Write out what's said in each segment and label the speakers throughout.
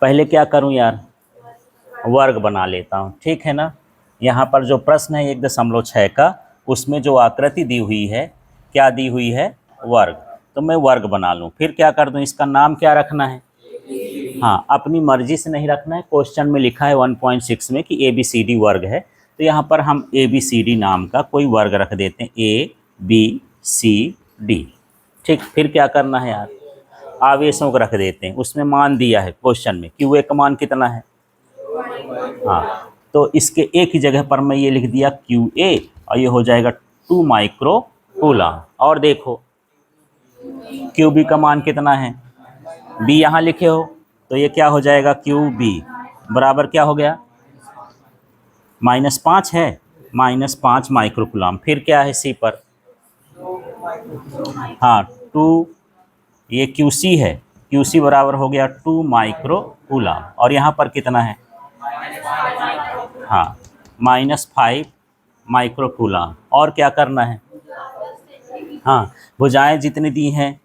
Speaker 1: पहले क्या करूं यार, वर्ग बना लेता हूं, ठीक है ना। यहाँ पर जो प्रश्न है 1.6 का, उसमें जो आकृति दी हुई है, क्या दी हुई है, वर्ग। तो मैं वर्ग बना लूं, फिर क्या कर दूं, इसका नाम क्या रखना है। हाँ, अपनी मर्जी से नहीं रखना है। क्वेश्चन में लिखा है 1.6 में कि ABCD वर्ग है, तो यहाँ पर हम ABCD नाम का कोई वर्ग रख देते हैं, ABCD। ठीक, फिर क्या करना है यार, आवेशों को रख देते हैं। उसमें मान दिया है क्वेश्चन में, QA का मान कितना है। हाँ, तो इसके एक ही जगह पर मैं ये लिख दिया QA, और ये हो जाएगा 2 माइक्रो कूलम। और देखो QB का मान कितना है, B यहाँ लिखे हो, तो ये क्या हो जाएगा, QB बराबर क्या हो गया, -5 है, -5 माइक्रो कूलम। फिर क्या है C पर, हाँ 2, ये QC है, QC बराबर हो गया 2 माइक्रो कूलम। और यहाँ पर कितना है, हाँ -5 माइक्रो कूलम। और क्या करना है, हाँ भुजाएं जितनी दी हैं,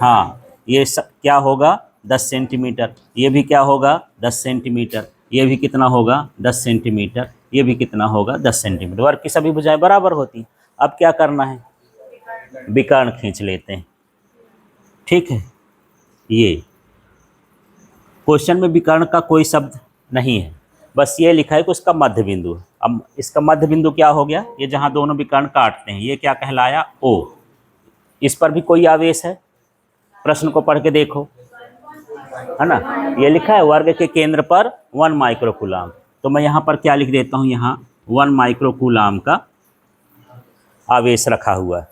Speaker 1: हाँ ये सब क्या होगा, 10 सेंटीमीटर, ये भी क्या होगा 10 सेंटीमीटर, ये भी कितना होगा 10 सेंटीमीटर, ये भी कितना होगा 10 सेंटीमीटर। वर्ग की सभी भुजाएं बराबर होती। अब क्या करना है, विकर्ण खींच लेते हैं, ठीक है। ये क्वेश्चन में विकर्ण का कोई शब्द नहीं है, बस ये लिखा है कि उसका मध्य बिंदु है। अब इसका मध्य बिंदु क्या हो गया, ये जहाँ दोनों विकर्ण काटते हैं, ये क्या कहलाया, O। इस पर भी कोई आवेश है, प्रश्न को पढ़ के देखो, है ना। ये लिखा है वर्ग के केंद्र पर 1 माइक्रो कूलम, तो मैं यहाँ पर क्या लिख देता हूँ, यहाँ 1 माइक्रो कूलम का आवेश रखा हुआ है।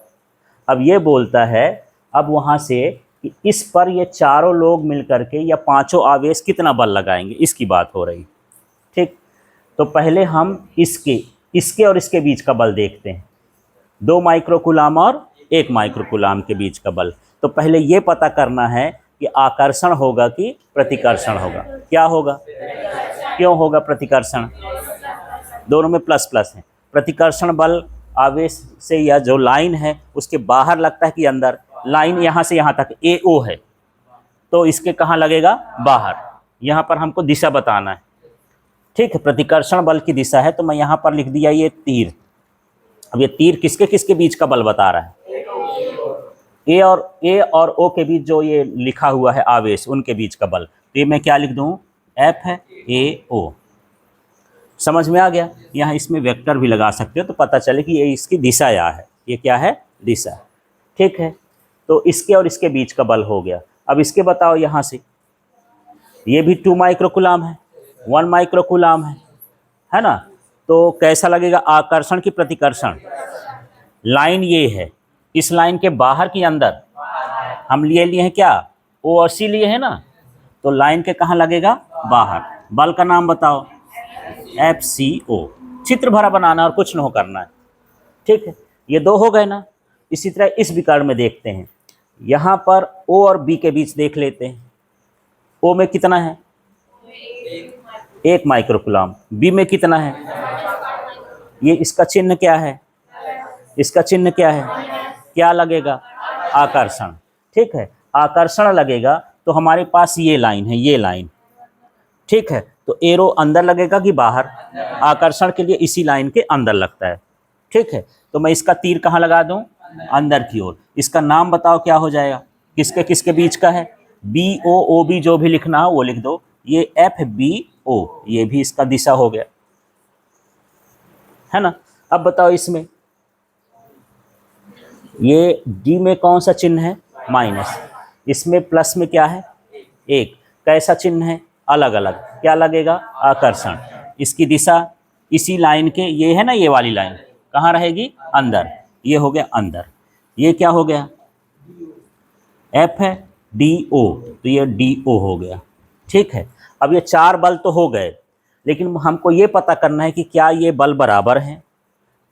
Speaker 1: अब ये बोलता है, अब वहाँ से कि इस पर ये चारों लोग मिलकर के या पांचों आवेश कितना बल लगाएंगे, इसकी बात हो रही, ठीक। तो पहले हम इसके और इसके बीच का बल देखते हैं, 2 माइक्रो कूलम और 1 माइक्रो कूलम के बीच का बल। तो पहले ये पता करना है कि आकर्षण होगा कि प्रतिकर्षण होगा। क्या होगा, क्यों होगा प्रतिकर्षण, दोनों में प्लस प्लस है। प्रतिकर्षण बल आवेश से या जो लाइन है उसके बाहर लगता है कि अंदर, लाइन यहाँ से यहाँ तक AO है, तो इसके कहाँ लगेगा, बाहर। यहाँ पर हमको दिशा बताना है, ठीक है। प्रतिकर्षण बल की दिशा है, तो मैं यहाँ पर लिख दिया ये तीर। अब ये तीर किसके किसके बीच का बल बता रहा है, A और O के बीच जो ये लिखा हुआ है आवेश, उनके बीच का बल। तो ये मैं क्या लिख दूँ, F है AO। समझ में आ गया। यहाँ इसमें वेक्टर भी लगा सकते हो तो पता चले कि ये इसकी दिशा यहाँ है, ये क्या है, दिशा, ठीक है। तो इसके और इसके बीच का बल हो गया। अब इसके बताओ, यहाँ से ये भी 2 माइक्रो कूलम है, 1 माइक्रो कूलम है ना। तो कैसा लगेगा, आकर्षण की प्रतिकर्षण, लाइन ये है, इस लाइन के बाहर की अंदर, हम लिए हैं क्या, O और C लिए हैं ना, तो लाइन के कहाँ लगेगा, बाहर। बल का नाम बताओ, FCO। चित्र भरा बनाना और कुछ नहीं करना है, ठीक है। ये 2 हो गए ना। इसी तरह इस विकर्ण में देखते हैं, यहाँ पर O और B के बीच देख लेते हैं। O में कितना है, 1 माइक्रो कूलम, B में कितना है, ये इसका चिन्ह क्या है, इसका चिन्ह क्या है, क्या लगेगा, आकर्षण, ठीक है। आकर्षण लगेगा तो हमारे पास ये लाइन है, ये लाइन, ठीक है। तो एरो अंदर लगेगा कि बाहर, आकर्षण के लिए इसी लाइन के अंदर लगता है, ठीक है। तो मैं इसका तीर कहाँ लगा दूं, अंदर की ओर। इसका नाम बताओ क्या हो जाएगा, किसके किसके बीच का है, BO OB, जो भी लिखना हो वो लिख दो। ये FBO, ये भी इसका दिशा हो गया, है ना। अब बताओ इसमें, ये D में कौन सा चिन्ह है, माइनस, इसमें प्लस में क्या है, 1, कैसा चिन्ह है, अलग अलग, क्या लगेगा, आकर्षण। इसकी दिशा इसी लाइन के, ये है ना, ये वाली लाइन कहाँ रहेगी, अंदर, ये हो गया अंदर। ये क्या हो गया, F है DO, तो ये DO हो गया, ठीक है। अब ये 4 बल तो हो गए, लेकिन हमको ये पता करना है कि क्या ये बल बराबर हैं,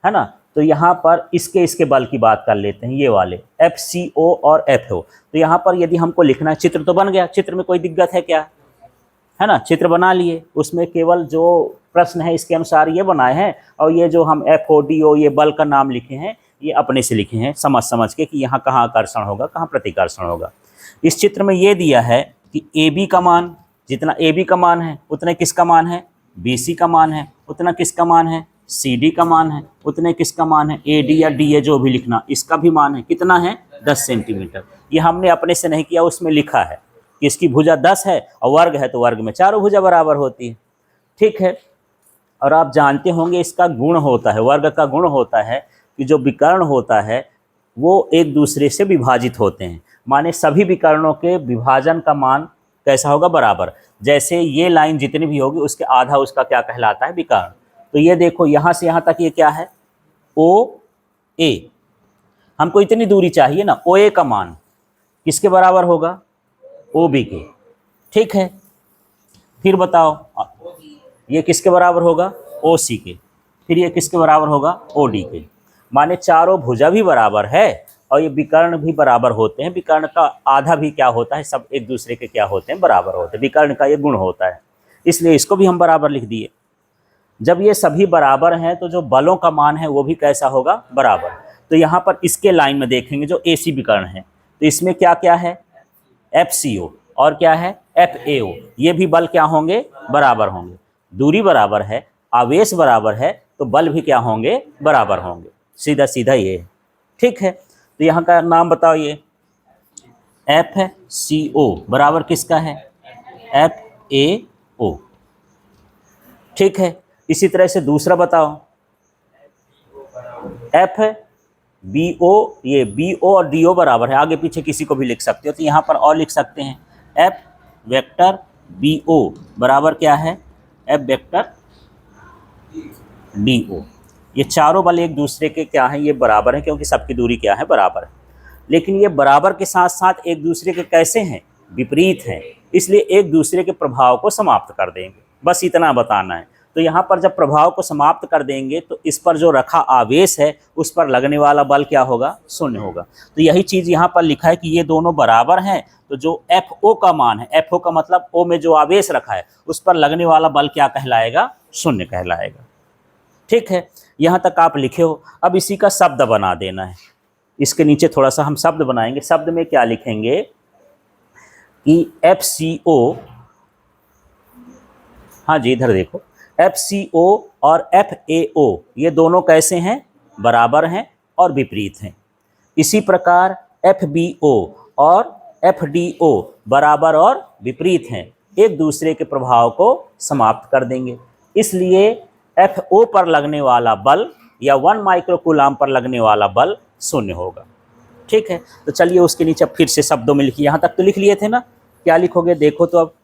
Speaker 1: है ना। तो यहाँ पर इसके बल की बात कर लेते हैं, ये वाले FCO और FO। तो यहाँ पर यदि हमको लिखना है, चित्र तो बन गया, चित्र में कोई दिक्कत है क्या, है ना, चित्र बना लिए। उसमें केवल जो प्रश्न है इसके अनुसार ये बनाए हैं, और ये जो हम FODO ये बल का नाम लिखे हैं, ये अपने से लिखे हैं समझ के कि यहाँ कहाँ आकर्षण होगा, कहाँ प्रतिकर्षण होगा। इस चित्र में ये दिया है कि AB का मान जितना ए बी का मान है उतना किसका मान है, बी सी का मान है, उतना किसका मान है, सी डी का मान है, उतने किसका मान है, ए डी या डी ए जो भी लिखना, इसका भी मान है, कितना है 10 सेंटीमीटर। ये हमने अपने से नहीं किया, उसमें लिखा है कि इसकी भुजा 10 है और वर्ग है तो वर्ग में चारों भुजा बराबर होती है। ठीक है, और आप जानते होंगे इसका गुण होता है, वर्ग का गुण होता है कि जो विकर्ण होता है वो एक दूसरे से विभाजित होते हैं, माने सभी विकर्णों के विभाजन का मान कैसा होगा, बराबर। जैसे ये लाइन जितनी भी होगी उसके आधा उसका क्या कहलाता है, विकर्ण। तो ये देखो यहाँ से यहाँ तक ये क्या है, ओ ए, हमको इतनी दूरी चाहिए ना, ओ ए का मान किसके बराबर होगा, ओ बी के। ठीक है, फिर बताओ ये किसके बराबर होगा, ओ सी के। फिर ये किसके बराबर होगा, ओ डी के। माने चारों भुजा भी बराबर है और ये विकर्ण भी बराबर होते हैं। विकर्ण का आधा भी क्या होता है, सब एक दूसरे के क्या होते हैं, बराबर होते हैं। विकर्ण का ये गुण होता है, इसलिए इसको भी हम बराबर लिख दिए। जब ये सभी बराबर हैं तो जो बलों का मान है वो भी कैसा होगा, बराबर। तो यहाँ पर इसके लाइन में देखेंगे जो ए सी विकर्ण है, तो इसमें क्या क्या है, एफ सी ओ और क्या है, एफ ए ओ। ये भी बल क्या होंगे, बराबर होंगे। दूरी बराबर है, आवेश बराबर है, तो बल भी क्या होंगे, बराबर होंगे। सीधा सीधा ये है। ठीक है, तो यहाँ का नाम बताओ, ये एफ सी ओ बराबर किसका है, एफ ए ओ। ठीक है, इसी तरह से दूसरा बताओ, एफ बी ओ, ये बी ओ और डी ओ बराबर है, आगे पीछे किसी को भी लिख सकते हो, तो यहाँ पर और लिख सकते हैं एफ वेक्टर बी ओ बराबर क्या है, एफ वेक्टर डी ओ। ये चारों बल एक दूसरे के क्या हैं, ये बराबर है, क्योंकि सबकी दूरी क्या है, बराबर है। लेकिन ये बराबर के साथ साथ एक दूसरे के कैसे हैं, विपरीत हैं, इसलिए एक दूसरे के प्रभाव को समाप्त कर देंगे, बस इतना बताना है। तो यहाँ पर जब प्रभाव को समाप्त कर देंगे तो इस पर जो रखा आवेश है उस पर लगने वाला बल क्या होगा, शून्य होगा। तो यही चीज़ यहाँ पर लिखा है कि ये दोनों बराबर हैं, तो जो एफ ओ का मान है, एफ ओ का मतलब ओ में जो आवेश रखा है उस पर लगने वाला बल क्या कहलाएगा, शून्य कहलाएगा। ठीक है, यहाँ तक आप लिखे हो। अब इसी का शब्द बना देना है, इसके नीचे थोड़ा सा हम शब्द बनाएंगे। शब्द में क्या लिखेंगे कि एफ सी ओ, हाँ जी इधर देखो, एफ सी ओ और एफ ए ओ ये दोनों कैसे हैं, बराबर हैं और विपरीत हैं। इसी प्रकार एफ बी ओ और एफ डी ओ बराबर और विपरीत हैं, एक दूसरे के प्रभाव को समाप्त कर देंगे। इसलिए एफ ओ पर लगने वाला बल या 1 माइक्रोकूलाम पर लगने वाला बल शून्य होगा। ठीक है, तो चलिए उसके नीचे फिर से शब्दों में लिखिए। यहाँ तक तो लिख लिए थे ना, क्या लिखोगे देखो, तो अब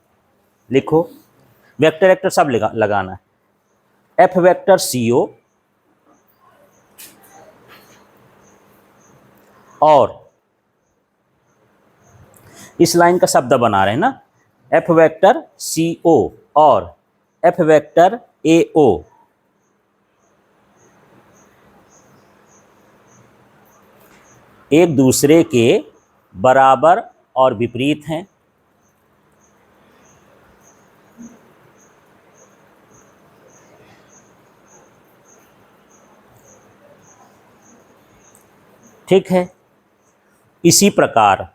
Speaker 1: लिखो, वेक्टर वेक्टर सब लगाना है। एफ वेक्टर सी ओ और इस लाइन का शब्द बना रहे हैं ना, एफ वेक्टर सी ओ और एफ वेक्टर ए ओ एक दूसरे के बराबर और विपरीत हैं। ठीक है, इसी प्रकार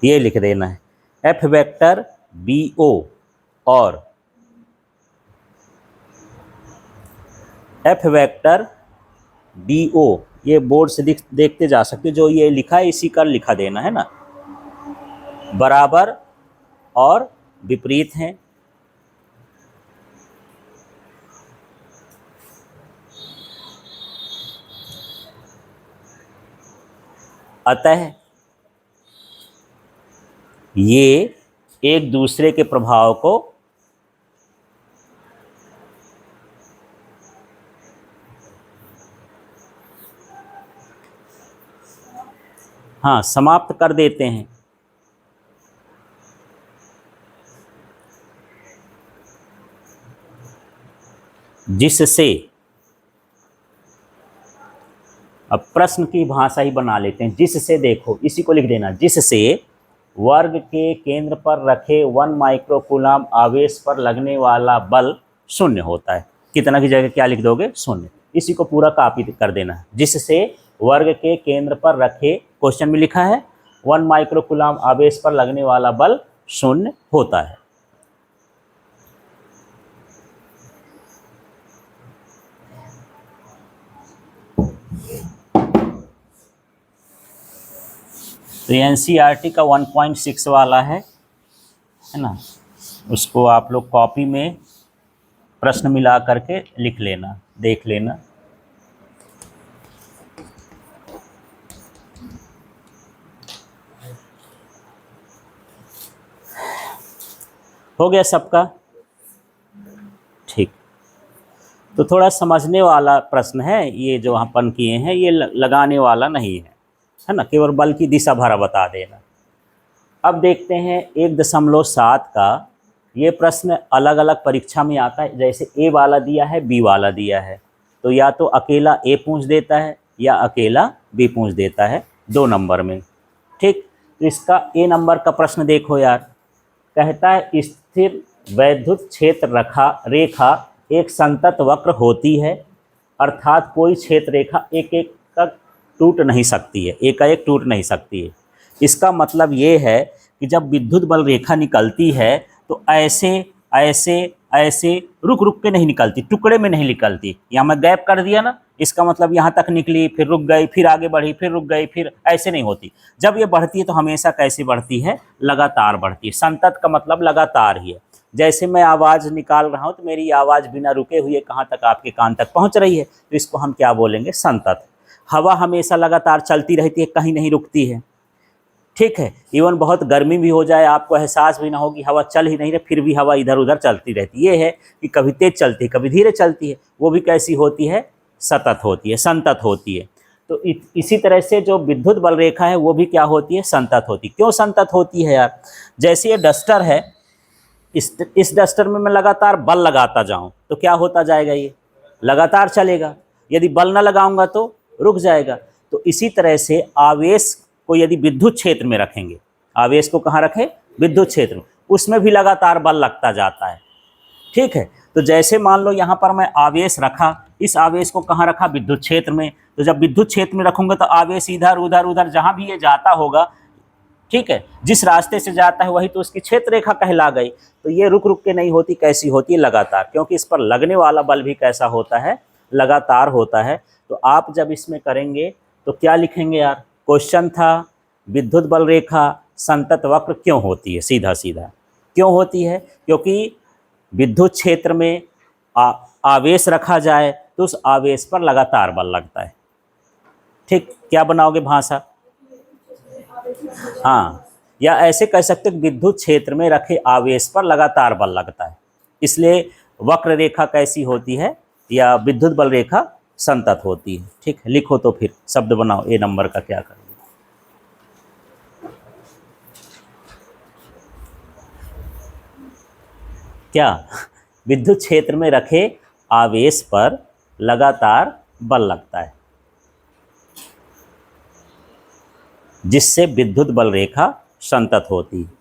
Speaker 1: ये लिख देना है, एफ वेक्टर बी ओ और एफ वेक्टर डी ओ, ये बोर्ड से देखते जा सकते, जो ये लिखा है इसी का लिखा देना है ना, बराबर और विपरीत हैं। अतः ये एक दूसरे के प्रभाव को समाप्त कर देते हैं। जिससे, अब प्रश्न की भाषा ही बना लेते हैं, जिससे देखो इसी को लिख देना, जिससे वर्ग के केंद्र पर रखे 1 माइक्रोकूलाम आवेश पर लगने वाला बल शून्य होता है। कितना की जगह क्या लिख दोगे, शून्य। इसी को पूरा कॉपी कर देना है, जिससे वर्ग के केंद्र पर रखे क्वेश्चन में लिखा है 1 माइक्रो कूलाम आवेश पर लगने वाला बल 0 होता है। तो एनसीईआरटी का 1.6 वाला है ना, उसको आप लोग कॉपी में प्रश्न मिला करके लिख लेना, देख लेना। हो गया सबका? ठीक। तो थोड़ा समझने वाला प्रश्न है ये जो अपन किए हैं, ये लगाने वाला नहीं है ना, केवल बल की दिशा भरा बता देना। अब देखते हैं 1.7 का ये प्रश्न अलग अलग परीक्षा में आता है। जैसे ए वाला दिया है, बी वाला दिया है, तो या तो अकेला ए पूछ देता है या अकेला बी पूछ देता है 2 नंबर में। ठीक, तो इसका ए नंबर का प्रश्न देखो यार, कहता है स्थिर वैद्युत क्षेत्र रेखा एक संतत वक्र होती है, अर्थात कोई क्षेत्र रेखा एक टूट नहीं सकती है, एकाएक टूट नहीं सकती है। इसका मतलब ये है कि जब विद्युत बल रेखा निकलती है तो ऐसे ऐसे ऐसे रुक रुक के नहीं निकलती, टुकड़े में नहीं निकलती। यहाँ मैं गैप कर दिया ना, इसका मतलब यहाँ तक निकली, फिर रुक गई, फिर आगे बढ़ी, फिर रुक गई, फिर ऐसे नहीं होती। जब ये बढ़ती है तो हमेशा कैसे बढ़ती है? लगातार बढ़ती है। संतत का मतलब लगातार ही है। जैसे मैं आवाज़ निकाल रहा हूँ तो मेरी आवाज़ बिना रुके हुए कहाँ तक? आपके कान तक पहुँच रही है, तो इसको हम क्या बोलेंगे? संतत। हवा हमेशा लगातार चलती रहती है, कहीं नहीं रुकती है। ठीक है, इवन बहुत गर्मी भी हो जाए, आपको एहसास भी ना हो कि हवा चल ही नहीं रही, फिर भी हवा इधर उधर चलती रहती है। ये है कि कभी तेज चलती है, कभी धीरे चलती है, वो भी कैसी होती है? सतत होती है, संतत होती है। तो इसी तरह से जो विद्युत बल रेखा है वो भी क्या होती है? संतत होती है। क्यों संतत होती है यार? जैसे ये डस्टर है, इस डस्टर में मैं लगातार बल लगाता जाऊँ तो क्या होता जाएगा? ये लगातार चलेगा। यदि बल न लगाऊंगा तो रुक जाएगा। तो इसी तरह से आवेश को यदि विद्युत क्षेत्र में रखेंगे, आवेश को कहाँ रखें? विद्युत क्षेत्र में, उसमें भी लगातार बल लगता जाता है। ठीक है, तो जैसे मान लो यहाँ पर मैं आवेश रखा, इस आवेश को कहाँ रखा? विद्युत क्षेत्र में। तो जब विद्युत क्षेत्र में रखूंगा तो आवेश इधर उधर उधर जहाँ भी ये जाता होगा, ठीक है, जिस रास्ते से जाता है वही तो उसकी क्षेत्र रेखा कहला गई। तो ये रुक रुक के नहीं होती, कैसी होती है? लगातार, क्योंकि इस पर लगने वाला बल भी कैसा होता है? लगातार होता है। तो आप जब इसमें करेंगे तो क्या लिखेंगे यार? क्वेश्चन था विद्युत बल रेखा संतत वक्र क्यों होती है? सीधा सीधा क्यों होती है? क्योंकि विद्युत क्षेत्र में आवेश रखा जाए तो उस आवेश पर लगातार बल लगता है। ठीक, क्या बनाओगे भाषा? हाँ, या ऐसे कह सकते हैं विद्युत क्षेत्र में रखे आवेश पर लगातार बल लगता है, इसलिए वक्र रेखा कैसी होती है? या विद्युत बल रेखा संतत होती है। ठीक है, लिखो तो फिर शब्द बनाओ। ए नंबर का क्या करोगे? क्या? विद्युत क्षेत्र में रखे आवेश पर लगातार बल लगता है, जिससे विद्युत बल रेखा संतत होती है।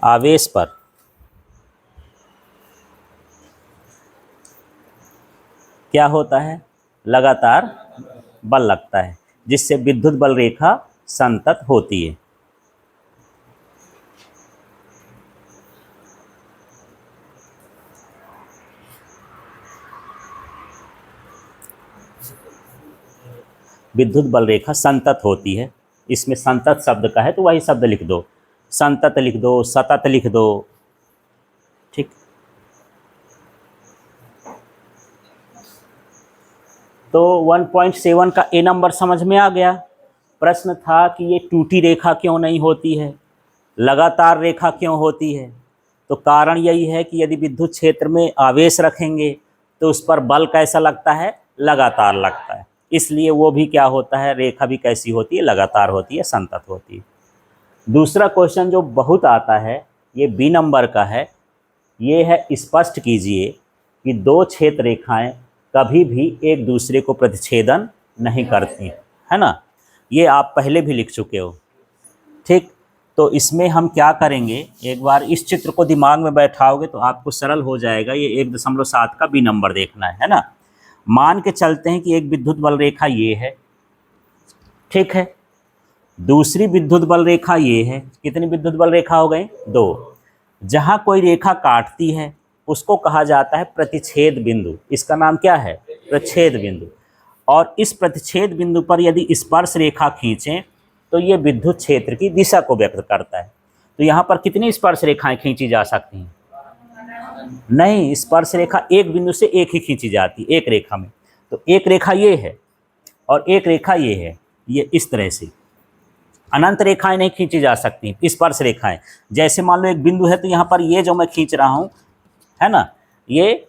Speaker 1: आवेश पर क्या होता है? लगातार बल लगता है, जिससे विद्युत बल रेखा संतत होती है। विद्युत बल रेखा संतत होती है। इसमें संतत शब्द का है तो वही शब्द लिख दो, संतत लिख दो, सतत लिख दो। ठीक, तो 1.7 का ए नंबर समझ में आ गया। प्रश्न था कि ये टूटी रेखा क्यों नहीं होती है, लगातार रेखा क्यों होती है? तो कारण यही है कि यदि विद्युत क्षेत्र में आवेश रखेंगे तो उस पर बल कैसा लगता है? लगातार लगता है, इसलिए वो भी क्या होता है? रेखा भी कैसी होती है? लगातार होती है, संतत होती है। दूसरा क्वेश्चन जो बहुत आता है, ये बी नंबर का है। ये है स्पष्ट कीजिए कि दो क्षेत्र रेखाएं कभी भी एक दूसरे को प्रतिच्छेदन नहीं करती, है ना। ये आप पहले भी लिख चुके हो। ठीक, तो इसमें हम क्या करेंगे, एक बार इस चित्र को दिमाग में बैठाओगे तो आपको सरल हो जाएगा। ये 1.7 का बी नंबर देखना है ना। मान के चलते हैं कि एक विद्युत बल रेखा ये है, ठीक है। दूसरी विद्युत बल रेखा ये है। कितनी विद्युत बल रेखा हो गई? 2। जहाँ कोई रेखा काटती है उसको कहा जाता है प्रतिच्छेद बिंदु। इसका नाम क्या है? प्रतिच्छेद बिंदु। और इस प्रतिच्छेद बिंदु पर यदि स्पर्श रेखा खींचें तो ये विद्युत क्षेत्र की दिशा को व्यक्त करता है। तो यहाँ पर कितनी स्पर्श रेखाएं खींची जा सकती हैं? नहीं, स्पर्श रेखा एक बिंदु से एक ही खींची जाती है, एक रेखा में। तो एक रेखा ये है और एक रेखा ये है, ये इस तरह से अनंत रेखाएं नहीं खींची जा सकती, स्पर्श रेखाएं। जैसे मान लो एक बिंदु है तो यहाँ पर ये जो मैं खींच रहा हूँ, है ना, ये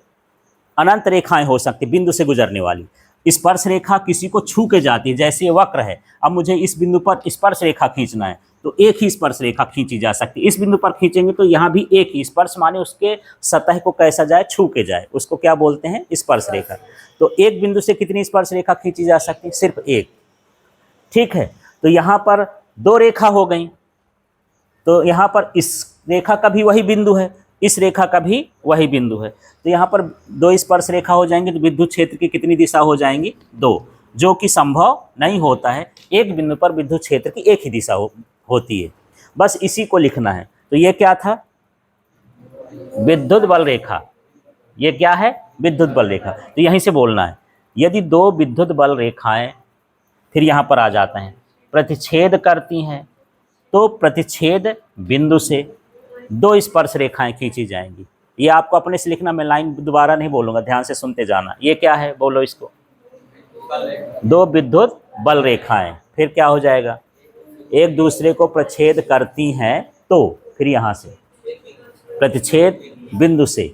Speaker 1: अनंत रेखाएं हो सकती, बिंदु से गुजरने वाली। स्पर्श रेखा किसी को छू के जाती है, जैसे ये वक्र है, अब मुझे इस बिंदु पर स्पर्श रेखा खींचना है तो एक ही स्पर्श रेखा खींची जा सकती है। इस बिंदु पर खींचेंगे तो यहाँ भी एक ही स्पर्श, माने उसके सतह को कैसा जाए, छू के जाए, उसको क्या बोलते हैं? स्पर्श रेखा। तो एक बिंदु से कितनी स्पर्श रेखा खींची जा सकती है? सिर्फ एक, ठीक है। तो यहाँ पर 2 रेखा हो गई, तो यहाँ पर इस रेखा का भी वही बिंदु है, इस रेखा का भी वही बिंदु है, तो यहाँ पर 2 स्पर्श रेखा हो जाएंगी। तो विद्युत क्षेत्र की कितनी दिशा हो जाएंगी? 2, जो कि संभव नहीं होता है। एक बिंदु पर विद्युत क्षेत्र की एक ही दिशा होती है। बस इसी को लिखना है। तो ये क्या था? विद्युत बल रेखा। ये क्या है? विद्युत बल रेखा। तो यहीं से बोलना है, यदि 2 विद्युत बल रेखाएं, फिर यहाँ पर आ जाते हैं, प्रतिच्छेद करती हैं तो प्रतिच्छेद बिंदु से 2 स्पर्श रेखाएं खींची जाएंगी। ये आपको अपने से लिखना, मैं लाइन दोबारा नहीं बोलूँगा, ध्यान से सुनते जाना। ये क्या है? बोलो इसको। 2 विद्युत बल रेखाएं, फिर क्या हो जाएगा? एक दूसरे को प्रतिच्छेद करती हैं तो फिर यहाँ से प्रतिच्छेद बिंदु से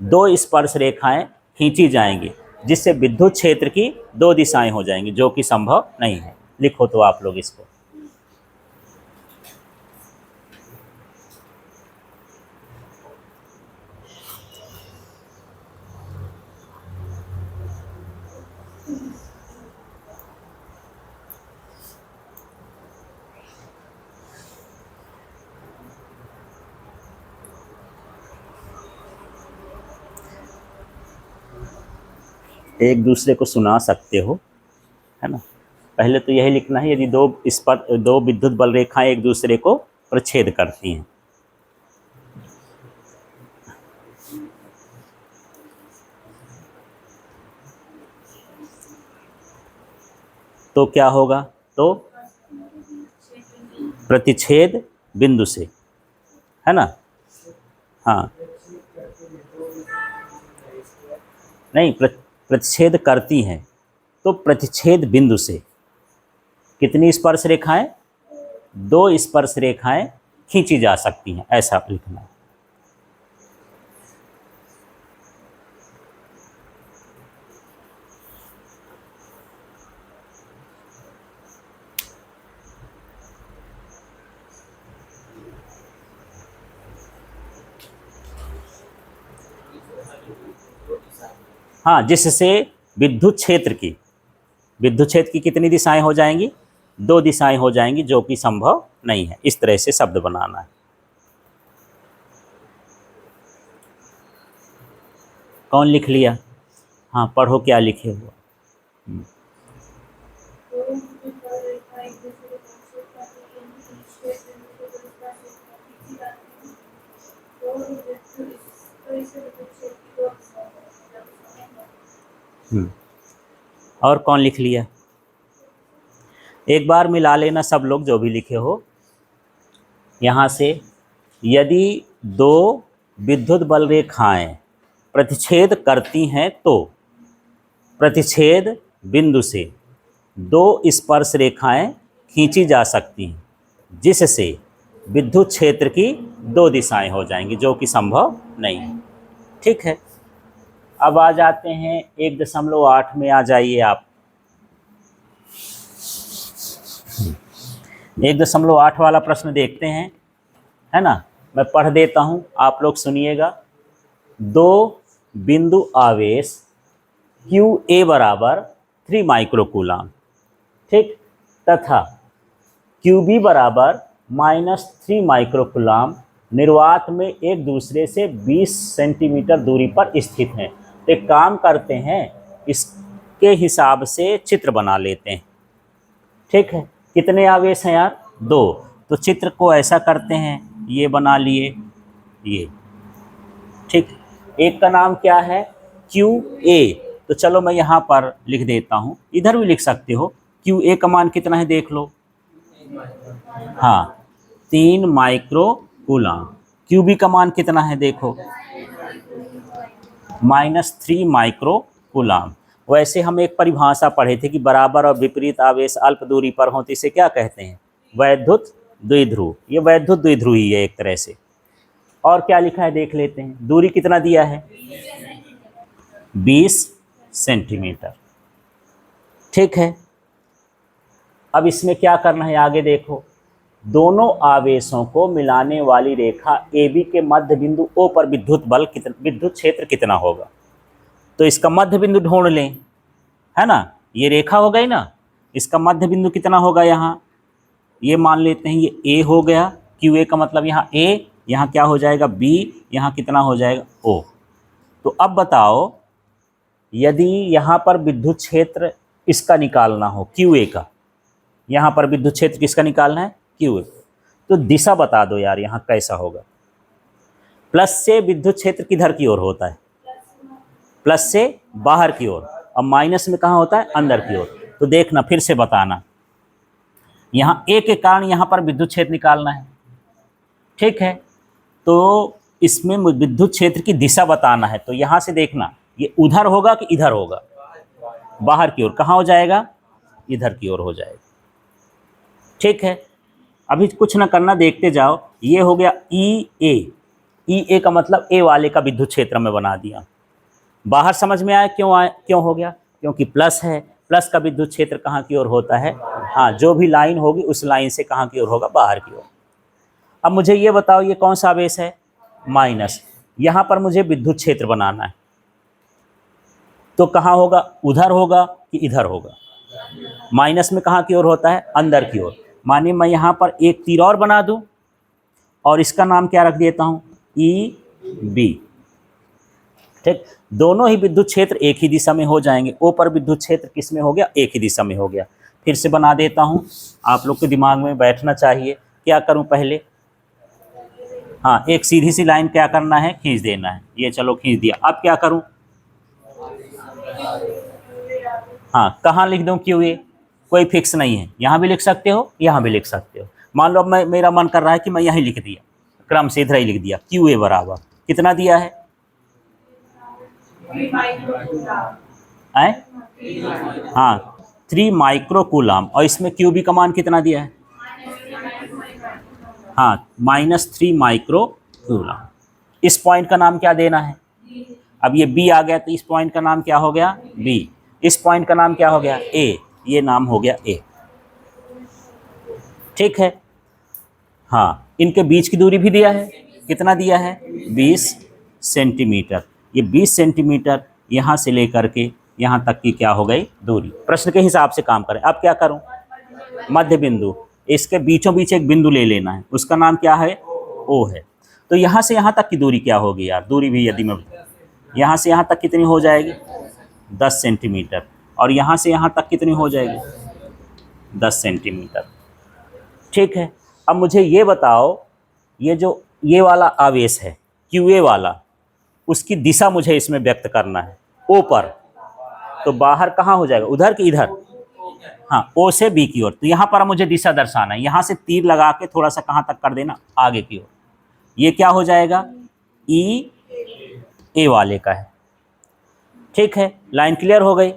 Speaker 1: 2 स्पर्श रेखाएं खींची जाएंगी, जिससे विद्युत क्षेत्र की 2 दिशाएं हो जाएंगी, जो कि संभव नहीं है। लिखो तो आप लोग इसको। एक दूसरे को सुना सकते हो, है ना। पहले तो यही लिखना है, यदि 2 विद्युत बल रेखाएं एक दूसरे को प्रतिच्छेद करती हैं। तो क्या होगा? तो प्रतिच्छेद बिंदु से, है ना। हाँ, नहीं, प्रतिच्छेद करती हैं तो प्रतिच्छेद बिंदु से कितनी स्पर्श रेखाएं? 2 स्पर्श रेखाएं खींची जा सकती हैं, ऐसा लिखना है। हाँ, जिससे विद्युत क्षेत्र की कितनी दिशाएं हो जाएंगी? 2 दिशाएं हो जाएंगी, जो कि संभव नहीं है। इस तरह से शब्द बनाना है। कौन लिख लिया? हाँ, पढ़ो क्या लिखे हुआ। और कौन लिख लिया? एक बार मिला लेना सब लोग जो भी लिखे हो। यहाँ से यदि 2 विद्युत बल रेखाएं प्रतिच्छेद करती हैं तो प्रतिच्छेद बिंदु से 2 स्पर्श रेखाएं खींची जा सकती हैं, जिससे विद्युत क्षेत्र की 2 दिशाएं हो जाएंगी, जो कि संभव नहीं है। ठीक है, अब आ जाते हैं 1.8 में। आ जाइए आप। 1.8 वाला प्रश्न देखते हैं, है ना। मैं पढ़ देता हूं, आप लोग सुनिएगा। 2 बिंदु आवेश QA बराबर 3 माइक्रो कूलाम, ठीक, तथा QB बराबर -3 माइक्रोकूलाम निर्वात में एक दूसरे से 20 सेंटीमीटर दूरी पर स्थित हैं। तो एक काम करते हैं, इसके हिसाब से चित्र बना लेते हैं। ठीक है, कितने आवेश हैं यार? 2। तो चित्र को ऐसा करते हैं, ये बना लिए, ये ठीक। एक का नाम क्या है? QA। तो चलो मैं यहाँ पर लिख देता हूँ, इधर भी लिख सकते हो। QA का मान कितना है देख लो। हाँ, 3 माइक्रोकूलाम। QB का मान कितना है देखो, -3 माइक्रोकूलाम। वैसे हम एक परिभाषा पढ़े थे कि बराबर और विपरीत आवेश अल्प दूरी पर हों तो इसे क्या कहते हैं? वैद्युत द्विध्रुव। ये वैद्युत द्विध्रुव ही है एक तरह से। और क्या लिखा है देख लेते हैं। दूरी कितना दिया है? 20 सेंटीमीटर। ठीक है, अब इसमें क्या करना है आगे देखो। दोनों आवेशों को मिलाने वाली रेखा AB के मध्य बिंदु O पर विद्युत क्षेत्र कितना होगा? तो इसका मध्य बिंदु ढूंढ लें, है ना। ये रेखा हो गई ना, इसका मध्य बिंदु कितना होगा यहाँ? ये मान लेते हैं ये A हो गया। QA का मतलब यहाँ A, यहाँ क्या हो जाएगा B, यहाँ कितना हो जाएगा O। तो अब बताओ, यदि यहाँ पर विद्युत क्षेत्र इसका निकालना हो, QA का, यहाँ पर विद्युत क्षेत्र किसका निकालना है? QA। तो दिशा बता दो यार, यहाँ कैसा होगा? प्लस से विद्युत क्षेत्र किधर की ओर होता है? प्लस से बाहर की ओर, और माइनस में कहाँ होता है? अंदर की ओर। तो देखना, फिर से बताना, यहाँ A के कारण यहाँ पर विद्युत क्षेत्र निकालना है। ठीक है, तो इसमें विद्युत क्षेत्र की दिशा बताना है। तो यहाँ से देखना, ये उधर होगा कि इधर होगा? बाहर की ओर। कहाँ हो जाएगा? इधर की ओर हो जाएगा। ठीक है, अभी कुछ ना करना, देखते जाओ। ये हो गया EA का मतलब A वाले का विद्युत क्षेत्र में बना दिया। बाहर समझ में आया क्यों हो गया? क्योंकि प्लस है, प्लस का विद्युत क्षेत्र कहाँ की ओर होता है? हाँ, जो भी लाइन होगी उस लाइन से कहाँ की ओर होगा? बाहर की ओर। अब मुझे ये बताओ, ये कौन सा आवेश है? माइनस। यहाँ पर मुझे विद्युत क्षेत्र बनाना है, तो कहाँ होगा? उधर होगा कि इधर होगा? माइनस में कहाँ की ओर होता है? अंदर की ओर। मानिए मैं यहाँ पर एक तीर और बना दूँ और इसका नाम क्या रख देता हूँ? EB। ठीक, दोनों ही विद्युत क्षेत्र एक ही दिशा में हो जाएंगे। O पर विद्युत क्षेत्र किस में हो गया? एक ही दिशा में हो गया। फिर से बना देता हूँ, आप लोग के दिमाग में बैठना चाहिए। क्या करूँ पहले? हाँ, एक सीधी सी लाइन क्या करना है? खींच देना है। ये चलो खींच दिया। अब क्या करूँ? हाँ, कहाँ लिख दूँ QA? कोई फिक्स नहीं है, यहाँ भी लिख सकते हो, यहाँ भी लिख सकते हो। मान लो अब मेरा मन कर रहा है कि मैं यहीं लिख दिया, क्रम से इधर ही लिख दिया। QA बराबर कितना दिया है? हाँ, 3 माइक्रोकूलाम। और इसमें QB का मान कितना दिया है? हाँ, -3 माइक्रोकूलाम। इस पॉइंट का नाम क्या देना है? अब ये B आ गया, तो इस पॉइंट का नाम क्या हो गया? B। इस पॉइंट का नाम क्या हो गया? A। ये नाम हो गया A। ठीक है, हाँ, इनके बीच की दूरी भी दिया है। कितना दिया है? 20 सेंटीमीटर। ये 20 सेंटीमीटर यहाँ से लेकर के यहाँ तक की क्या हो गई? दूरी। प्रश्न के हिसाब से काम करें। अब क्या करूँ? मध्य बिंदु, इसके बीचों बीच एक बिंदु ले लेना है, उसका नाम क्या है? O है। तो यहाँ से यहाँ तक की दूरी क्या होगी यार? दूरी भी यदि मैं यहाँ से यहाँ तक कितनी हो जाएगी? 10 सेंटीमीटर। और यहाँ से यहाँ तक कितनी हो जाएगी? 10 सेंटीमीटर। ठीक है, अब मुझे ये बताओ, ये वाला आवेश है QA वाला, उसकी दिशा मुझे इसमें व्यक्त करना है O पर। तो बाहर कहाँ हो जाएगा? उधर कि इधर? हाँ, O से B की ओर। तो यहाँ पर मुझे दिशा दर्शाना है। यहाँ से तीर लगा के थोड़ा सा कहाँ तक कर देना? आगे की ओर। ये क्या हो जाएगा? A वाले का है। ठीक है, लाइन क्लियर हो गई।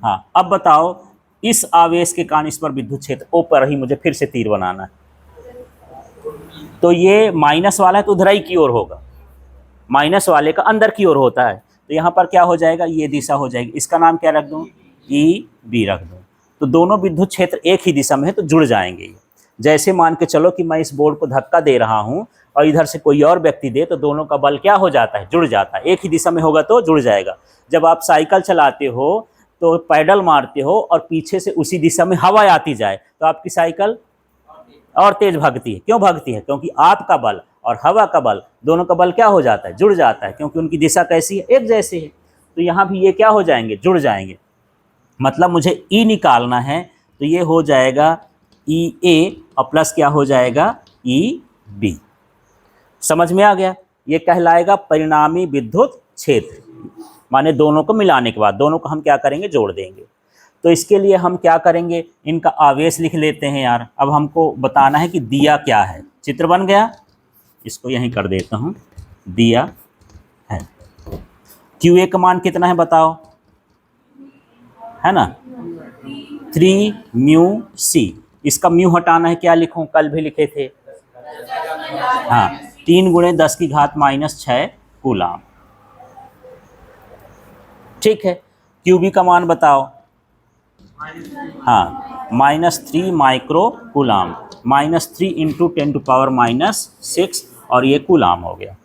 Speaker 1: हाँ, अब बताओ, इस आवेश के कारण इस पर विद्युत क्षेत्र O पर ही मुझे फिर से तीर बनाना है। तो ये माइनस वाला है तो उधर ही की ओर होगा, माइनस वाले का अंदर की ओर होता है। तो यहाँ पर क्या हो जाएगा? ये दिशा हो जाएगी। इसका नाम क्या रख दूँ? EB रख दूँ। तो दोनों विद्युत क्षेत्र एक ही दिशा में है तो जुड़ जाएंगे। जैसे मान के चलो कि मैं इस बोर्ड को धक्का दे रहा हूँ और इधर से कोई और व्यक्ति दे, तो दोनों का बल क्या हो जाता है? जुड़ जाता है। एक ही दिशा में होगा तो जुड़ जाएगा। जब आप साइकिल चलाते हो तो पैडल मारते हो और पीछे से उसी दिशा में हवा आती जाए तो आपकी साइकिल और तेज भागती है। क्यों भागती है? क्योंकि आपका बल और हवा का बल, दोनों का बल क्या हो जाता है? जुड़ जाता है, क्योंकि उनकी दिशा कैसी है? एक जैसी है। तो यहाँ भी ये क्या हो जाएंगे? जुड़ जाएंगे। मतलब मुझे ई निकालना है, तो ये हो जाएगा ई ए और प्लस क्या हो जाएगा? E B. समझ में आ गया? ये कहलाएगा परिणामी विद्युत क्षेत्र, माने दोनों को मिलाने के बाद दोनों को हम क्या करेंगे? जोड़ देंगे। तो इसके लिए हम क्या करेंगे? इनका आवेश लिख लेते हैं यार। अब हमको बताना है कि दिया क्या है। चित्र बन गया, इसको यहीं कर देता हूँ। दिया है, क्यू ए का मान कितना है बताओ? है ना, 3 म्यू सी। इसका म्यू हटाना है, क्या लिखूं? कल भी लिखे थे। हाँ, 3 × 10⁻⁻6 कूलाम। ठीक है, क्यूबी का मान बताओ? हाँ, -3 माइक्रो कूलाम। -3 × 10⁻⁻6 और ये कूलाम हो गया।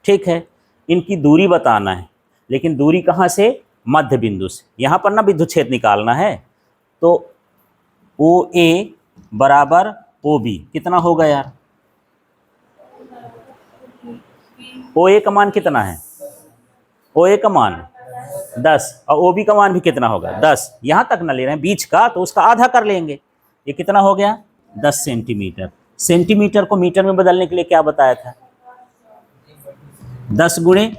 Speaker 1: ठीक है, इनकी दूरी बताना है, लेकिन दूरी कहाँ से? मध्य बिंदु से। यहाँ पर ना विद्युत क्षेत्र निकालना है, तो ओ ए बराबर ओ बी कितना होगा यार? ओ ए का मान कितना है? ओ ए का मान 10 और ओ बी का मान भी कितना होगा? 10। यहाँ तक ना ले रहे हैं बीच का, तो उसका आधा कर लेंगे। ये कितना हो गया? 10 सेंटीमीटर। सेंटीमीटर को मीटर में बदलने के लिए क्या बताया था? 10 ×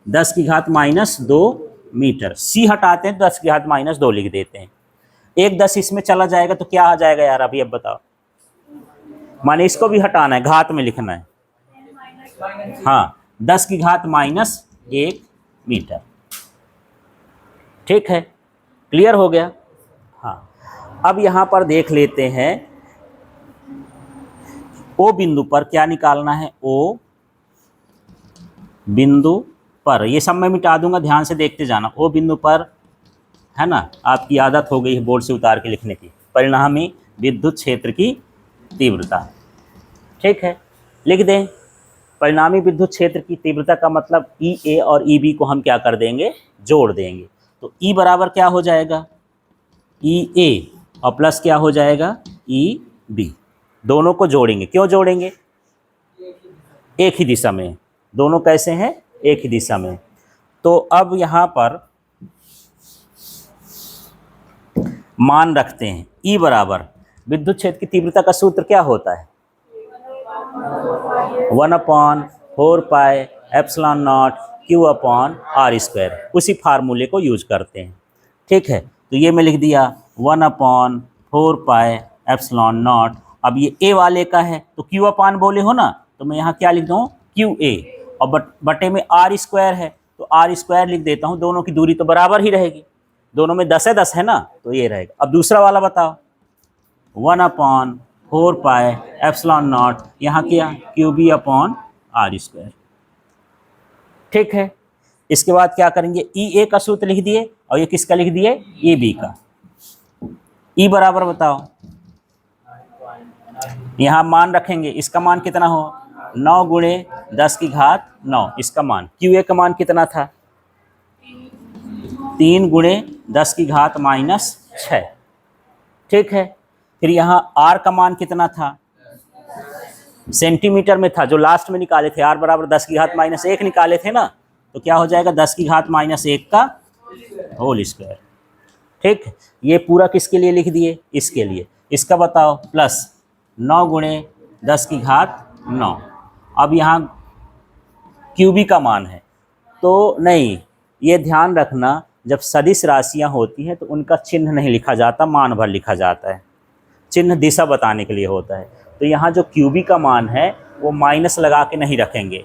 Speaker 1: 10⁻⁻2 मीटर। सी हटाते हैं, 10⁻⁻2 लिख देते हैं। एक 10 इसमें चला जाएगा तो क्या आ जाएगा यार? अभी अब बताओ। माने इसको भी हटाना है, घात में लिखना है। हाँ, 10⁻⁻1 मीटर। ठीक है, क्लियर हो गया? हाँ, अब यहाँ पर देख लेते हैं, ओ बिंदु पर क्या निकालना है? ओ बिंदु पर, ये सब मैं मिटा दूंगा, ध्यान से देखते जाना। ओ बिंदु पर, है ना, आपकी आदत हो गई है बोर्ड से उतार के लिखने की, परिणामी विद्युत क्षेत्र की तीव्रता। ठीक है, लिख दें। परिणामी विद्युत क्षेत्र की तीव्रता का मतलब ई ए और ई बी को हम क्या कर देंगे? जोड़ देंगे। तो ई बराबर क्या हो जाएगा? ई ए और प्लस क्या हो जाएगा? E B. दोनों को जोड़ेंगे। क्यों जोड़ेंगे? एक ही दिशा में। दोनों कैसे हैं? एक ही दिशा में। तो अब यहाँ पर मान रखते हैं। ई बराबर विद्युत क्षेत्र की तीव्रता का सूत्र क्या होता है? 1/4πε0 Q/r²। उसी फार्मूले को यूज करते हैं। ठीक है, तो ये मैं लिख दिया 1/4πε0। अब ये ए वाले का है, तो Q/ बोले हो ना, तो मैं यहाँ क्या लिख दूँ? QA। और बटे में r² है, तो r² लिख देता हूँ। दोनों की दूरी तो बराबर ही रहेगी, दोनों में 10 है 10 है ना, तो ये रहेगा। अब दूसरा वाला बताओ, 1/4πε0 यहाँ किया QB/r²। ठीक है, इसके बाद क्या करेंगे? ई ए का सूत्र लिख दिए, और ये किसका लिख दिए? ई बी का। ई बराबर बताओ, यहाँ मान रखेंगे। इसका मान कितना हो? 9 × 10⁻9। इसका मान क्यू ए का मान कितना था? 3 × 10⁻⁻6। ठीक है, फिर यहाँ आर का मान कितना था? सेंटीमीटर में था, जो लास्ट में निकाले थे। आर बराबर 10⁻⁻1 निकाले थे ना, तो क्या हो जाएगा? 10⁻⁻1 का होल स्क्वायर। ठीक, ये पूरा किसके लिए लिख दिए? इसके लिए। इसका बताओ, प्लस 9 × 10⁻9। अब यहाँ क्यूबी का मान है, तो नहीं, ये ध्यान रखना, जब सदिश राशियाँ होती हैं तो उनका चिन्ह नहीं लिखा जाता, मान भर लिखा जाता है। चिन्ह दिशा बताने के लिए होता है। तो यहाँ जो क्यूबी का मान है वो माइनस लगा के नहीं रखेंगे।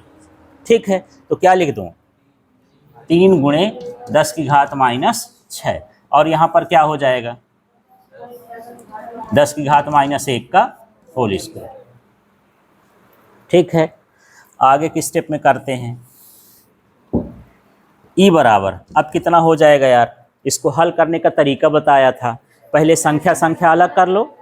Speaker 1: ठीक है, तो क्या लिख दूँ? 3 × 10⁻⁻6। और यहाँ पर क्या हो जाएगा? 10⁻⁻1 का होल स्क्वायर। ठीक है, आगे किस स्टेप में करते हैं? ई बराबर, अब कितना हो जाएगा यार? इसको हल करने का तरीका बताया था। पहले संख्या अलग कर लो,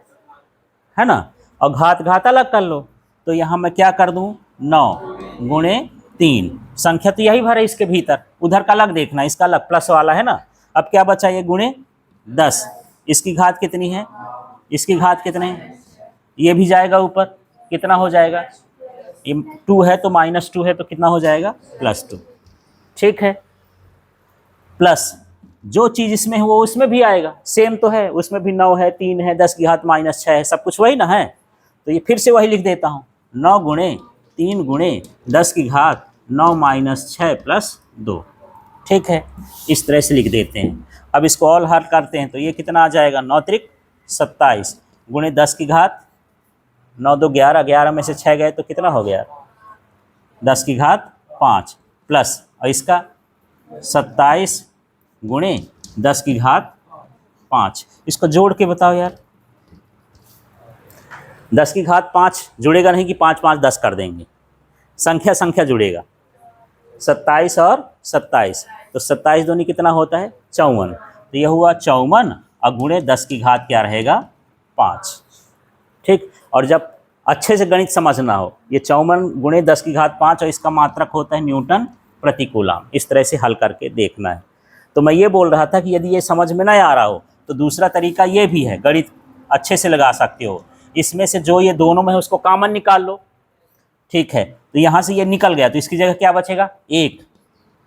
Speaker 1: है ना, और घात अलग कर लो। तो यहाँ मैं क्या कर दूँ? 9 × 3। संख्या तो यही भर है इसके भीतर, उधर का अलग देखना, इसका अलग प्लस वाला है ना। अब क्या बचा? ये × 10। इसकी घात कितनी है? इसकी घात कितने? ये भी जाएगा ऊपर, कितना हो जाएगा, ये 2 है तो -2 है तो कितना हो जाएगा, +2। ठीक है, प्लस जो चीज़ इसमें है वो उसमें भी आएगा, सेम तो है, उसमें भी 9 है, 3 है, 10 की घात -6 है, सब कुछ वही ना है। तो ये फिर से वही लिख देता हूँ, 9 गुणे 3 गुणे 10 की घात 9 - 6 + 2। ठीक है, इस तरह से लिख देते हैं। अब इसको ऑल हल करते हैं तो ये कितना आ जाएगा, 9 त्रिक 27 गुणे 10 की घात 9 2 11, 11 में से 6 गए तो कितना हो गया, 10 की घात 5 प्लस, और इसका 27 गुणे 10 की घात 5। इसको जोड़ के बताओ यार, 10 की घात 5 जुड़ेगा नहीं कि 5 5 10 कर देंगे, संख्या संख्या जुड़ेगा, 27 और 27, तो 27 दूनी कितना होता है, 54। तो यह हुआ 54 और गुणे 10 की घात क्या रहेगा, 5। ठीक, और जब अच्छे से गणित समझना हो, ये 54 गुणे 10 की घात 5 और इसका मात्रक होता है न्यूटन प्रति कूलम, इस तरह से हल करके देखना है। तो मैं ये बोल रहा था कि यदि ये समझ में नहीं आ रहा हो तो दूसरा तरीका ये भी है, गणित अच्छे से लगा सकते हो। इसमें से जो ये दोनों में है उसको कॉमन निकाल लो। ठीक है, तो यहाँ से ये निकल गया तो इसकी जगह क्या बचेगा, 1।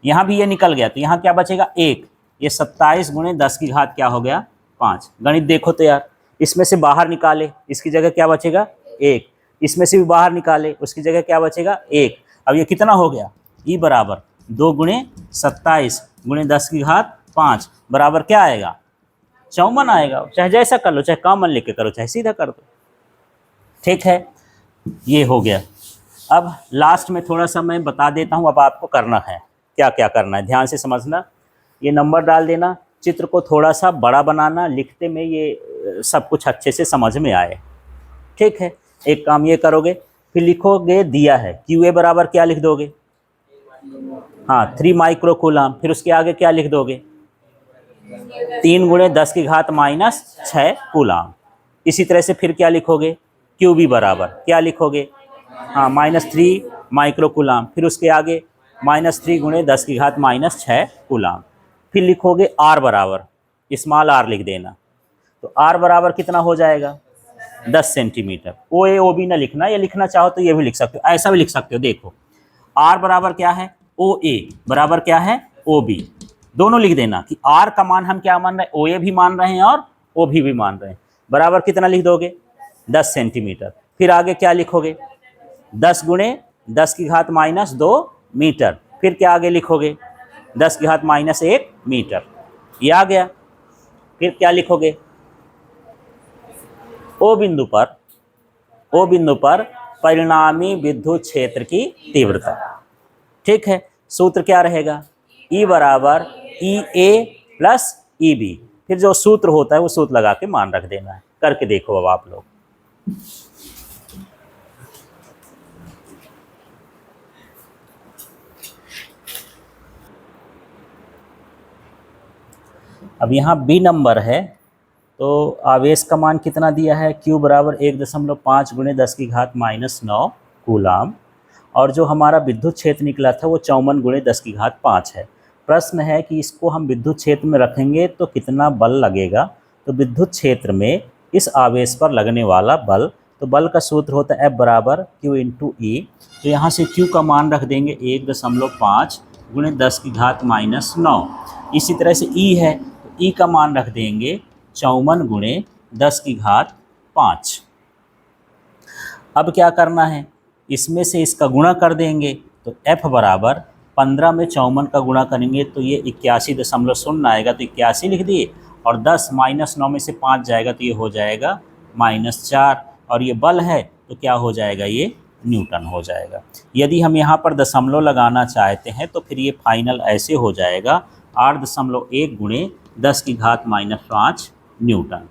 Speaker 1: यहाँ भी ये निकल गया तो यहाँ क्या बचेगा, 1। ये 27 गुणे 10 की घात क्या हो गया, 5। गणित देखो तो यार, इसमें से बाहर निकाले, इसकी जगह क्या बचेगा, 1। इसमें से भी बाहर निकाले, उसकी जगह क्या बचेगा, 1। अब ये कितना हो गया, ई बराबर 2 गुणे 27 गुणे 10 की घात 5 बराबर क्या आएगा, 54 आएगा। चाहे जैसा कर लो, चाहे कॉमन लेके करो, चाहे सीधा कर दो। ठीक है, ये हो गया। अब लास्ट में थोड़ा सा मैं बता देता हूँ, अब आपको करना है क्या क्या करना है, ध्यान से समझना। ये नंबर डाल देना, चित्र को थोड़ा सा बड़ा बनाना, लिखते में ये सब कुछ अच्छे से समझ में आए। ठीक है, एक काम ये करोगे, फिर लिखोगे दिया है QA बराबर क्या लिख दोगे, हाँ 3 माइक्रो कूलम, फिर उसके आगे क्या लिख दोगे, 3 गुणे 10 की घात -6 कूलम। इसी तरह से फिर क्या लिखोगे, QB बराबर क्या लिखोगे, हाँ -3 माइक्रो कूलम, फिर उसके आगे -3 गुणे 10 की घात -6 कूलम। फिर लिखोगे R बराबर, स्मॉल r लिख देना, तो R बराबर कितना हो जाएगा, 10 सेंटीमीटर। OA OB ना लिखना, या लिखना चाहो तो ये भी लिख सकते हो, ऐसा भी लिख सकते हो। देखो R बराबर क्या है, OA बराबर क्या है, OB, दोनों लिख देना कि R का मान हम क्या मान रहे हैं, OA भी मान रहे हैं और OB भी मान रहे हैं। बराबर कितना लिख दोगे, 10 सेंटीमीटर। फिर आगे क्या लिखोगे, 10 गुणे 10 की घात -2 मीटर। फिर क्या आगे लिखोगे, 10 की घात -1 मीटर। ये आ गया। फिर क्या लिखोगे, ओ बिंदु पर परिणामी विद्युत क्षेत्र की तीव्रता। ठीक है, सूत्र क्या रहेगा, E बराबर EA + EB। फिर जो सूत्र होता है वो सूत्र लगा के मान रख देना है। करके देखो अब आप लोग। अब यहाँ B नंबर है, तो आवेश का मान कितना दिया है, Q बराबर 1.5 गुणे 10 की घात -9 कूलम, और जो हमारा विद्युत क्षेत्र निकला था वो 54 गुणे 10 की घात 5 है। प्रश्न है कि इसको हम विद्युत क्षेत्र में रखेंगे तो कितना बल लगेगा। तो विद्युत क्षेत्र में इस आवेश पर लगने वाला बल, तो बल का सूत्र होता है F बराबर Q × E। तो यहाँ से Q का मान रख देंगे 1.5 गुणे 10 की घात -9। इसी तरह से E है, तो E का मान रख देंगे 54 गुणे 10 की घात 5। अब क्या करना है, इसमें से इसका गुणा कर देंगे, तो F बराबर 15 में 54 का गुणा करेंगे तो ये 81.0 आएगा, तो 81 लिख दिए, और 10 -9 में से 5 जाएगा तो ये हो जाएगा -4, और ये बल है तो क्या हो जाएगा, ये न्यूटन हो जाएगा। यदि हम यहाँ पर दशमलव लगाना चाहते हैं तो फिर ये फाइनल ऐसे हो जाएगा 8.1 गुणे 10 की घात -5 न्यूटन।